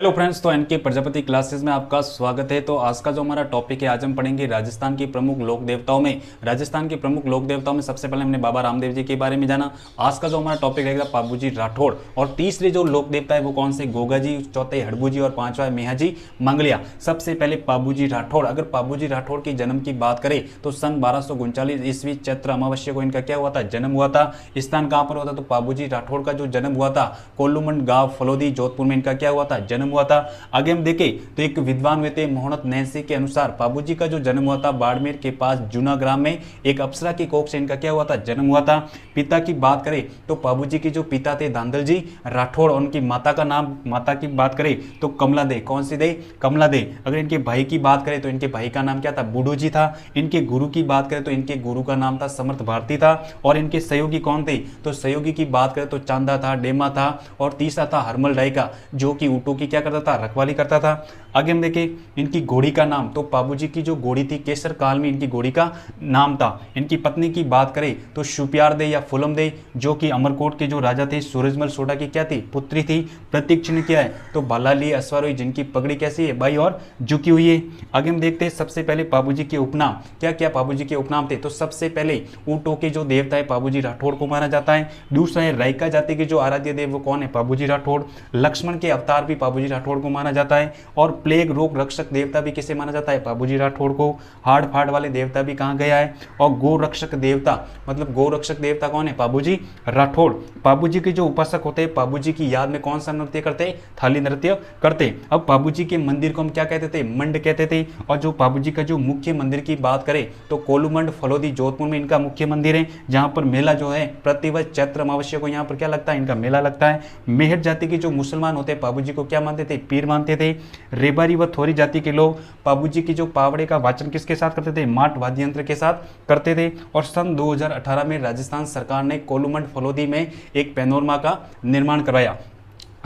Hello friends, तो N K Prajapati classes में आपका स्वागत है। तो आज का जो हमारा टॉपिक है, आज हम पढ़ेंगे राजस्थान की प्रमुख लोक देवताओं में। राजस्थान के प्रमुख लोक देवताओं में सबसे पहले हमने बाबा रामदेव जी के बारे में जाना। आज का जो हमारा टॉपिक रहेगा पाबूजी राठौड़। और तीसरे जो लोक देवता है वो कौन से? गोगा जी, चौथे हड़बू जी और पांचवा मेहा जी मंगलिया। सबसे पहले पाबूजी राठौड़। अगर पाबूजी राठौड़ की जन्म की बात करें तो सन 1239 ईस्वी चैत्र अमावस्या को इनका क्या हुआ था? जन्म हुआ था। स्थान कहाँ पर हुआ था? तो पाबूजी राठौड़ का जो जन्म हुआ था कोल्लूमंड गांव फलोदी जोधपुर में इनका क्या हुआ था? जन्म हुआ था। आगे हम देखें तो एक विद्वान हुए थे मोहनत नैसी के अनुसार पाबूजी का जो जन्म हुआ था बाड़मेर के पास जूना ग्राम में एक अप्सरा की कोख से इनका क्या हुआ था? जन्म हुआ था। पिता की बात करें तो पाबूजी के जो पिता थे धांधल जी राठौड़, और उनकी माता का नाम, माता की बात करें तो कमला दे। कौन सी दे? कमला दे। अगर इनके भाई की बात करें तो इनके भाई का नाम क्या था? बूढ़ू जी था। इनके गुरु की बात करें तो इनके गुरु का नाम था समर्थ भारती था। और इनके सहयोगी कौन थे? तो सहयोगी की बात करें तो चांदा था, डेमा था, और तीसरा था हरमल राय का, जो कि ऊँटों की क्या करता था? रखवाली करता था। आगे हम देखें इनकी घोड़ी का नाम, तो पाबूजी की जो घोड़ी थी केसर काल में इनकी घोड़ी का नाम था। इनकी पत्नी की बात करें तो शुपियार दे या फुलम दे, जो कि अमरकोट के जो राजा थे सूरजमल सोडा की क्या थी? पुत्री थी। प्रतीक चिन्ह क्या है? तो भालाली अश्वारोही, जिनकी पगड़ी कैसी है भाई? और झुकी हुई है। आगे हम देखते हैं सबसे पहले पाबूजी के उपनाम। क्या क्या पाबूजी के उपनाम थे? तो सबसे पहले ऊँटों के जो देवता है पाबूजी राठौड़ को माना जाता है। दूसरा है रायका जाति के जो आराध्य देव वो कौन है? पाबूजी राठौड़। लक्ष्मण के अवतार भी पाबूजी राठौड़ को माना जाता है। और प्लेग रोग रक्षक देवता भी किसे माना जाता है? पाबूजी राठौड़ को। हाड़ फाड़ वाले देवता भी कहाँ गया है? और गो रक्षक देवता, मतलब गो रक्षक देवता कौन है? पाबूजी राठौड़। पाबूजी के जो उपासक होते हैं पाबूजी की याद में कौन सा नृत्य करते? थाली नृत्य करते। अब पाबूजी के मंदिर को हम क्या कहते थे? मंड कहते थे। और जो पाबूजी का जो मुख्य मंदिर की बात करें तो कोलूमंड फलोदी जोधपुर में इनका मुख्य मंदिर है, जहां पर मेला जो है प्रतिवर्ष चैत्र अमावस्या को यहाँ पर क्या लगता है? इनका मेला लगता है। मेहर जाति के जो मुसलमान होते हैं पाबूजी को क्या मानते थे? पीर मानते थे। रेबारी व थोरी जाति के लोग पाबूजी की जो पावड़े का वाचन किसके साथ करते थे? माट वाद्य यंत्र के साथ करते थे। और सन 2018 में राजस्थान सरकार ने कोलूमंड फलोदी में एक पैनोरमा का निर्माण करवाया।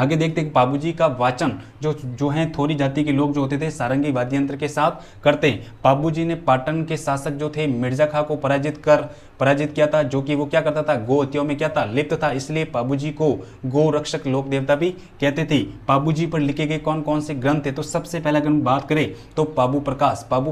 आगे देखते हैं पाबूजी का वाचन जो है थोरी जाति के लोग जो होते थे सारंगी वाद्य यंत्र के साथ करते। पाबूजी ने पाटन के शासक जो थे मिर्जा खां को पराजित किया था, जो कि वो क्या करता था? गो हत्याओं में क्या था? लिप्त था। इसलिए पाबूजी को गो रक्षक लोक देवता भी कहते थे। पाबूजी पर लिखे गए कौन कौन से ग्रंथ थे? तो सबसे पहले अगर हम बात करें तो पाबू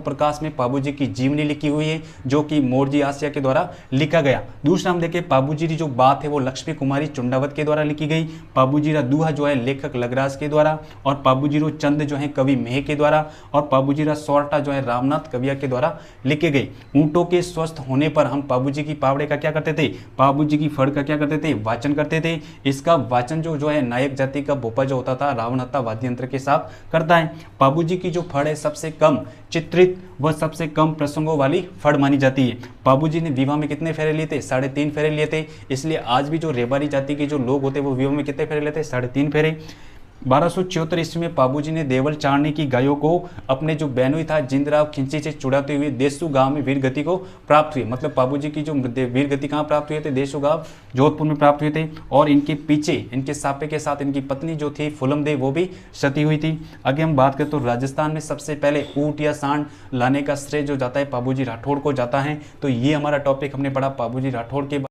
प्रकाश में पाबूजी की जीवनी लिखी हुई है, जो कि मोरजी आसिया के द्वारा लिखा गया। दूसरा हम देखें पाबूजी की जो बात है वो लक्ष्मी कुमारी चुंडावत के द्वारा लिखी गई। पाबूजी का दूहा जो है लेखक लगराज के द्वारा, और पाबूजीरो चंद जो है कवि मेह के द्वारा, और पाबूजीरा सोरठा जो है रामनाथ कविया के द्वारा लिखे गए। ऊंटों के स्वस्थ होने पर हम पाबूजी की पावड़े का क्या करते थे? पाबूजी की फड़ का क्या करते थे? वाचन करते थे। इसका वाचन जो है नायक जाति का भोपा जो होता था रावणहत्ता वाद्य यंत्र के साथ करता है। पाबूजी की जो फड़ है सबसे कम चित्रित व सबसे कम प्रसंगों वाली फड़ मानी जाती है। पाबूजी ने विवाह में कितने फेरे लिए थे? 3.5 फेरे लिए थे। इसलिए आज भी जो रेबारी जाति के जो लोग होते हैं वो विवाह में कितने फेरे लेते? 3.5 फेरे। 1274 ईस्वी में पाबूजी ने देवल चारणी की गायों को अपने जो बहनोई था जिंदराव खिंची से चुड़ाते हुए देसू गांव में वीर गति को प्राप्त हुई। मतलब पाबूजी की जो वीर गति कहाँ प्राप्त हुए थे? देसू गांव जोधपुर में प्राप्त हुए थे। और इनके पीछे इनके सापे के साथ इनकी पत्नी जो थी फुलम देव वो भी सती हुई थी। आगे हम बात करें तो राजस्थान में सबसे पहले ऊँट या सांड लाने का श्रेय जो जाता है पाबूजी राठौड़ को जाता है। तो ये हमारा टॉपिक हमने पढ़ा पाबूजी राठौड़ के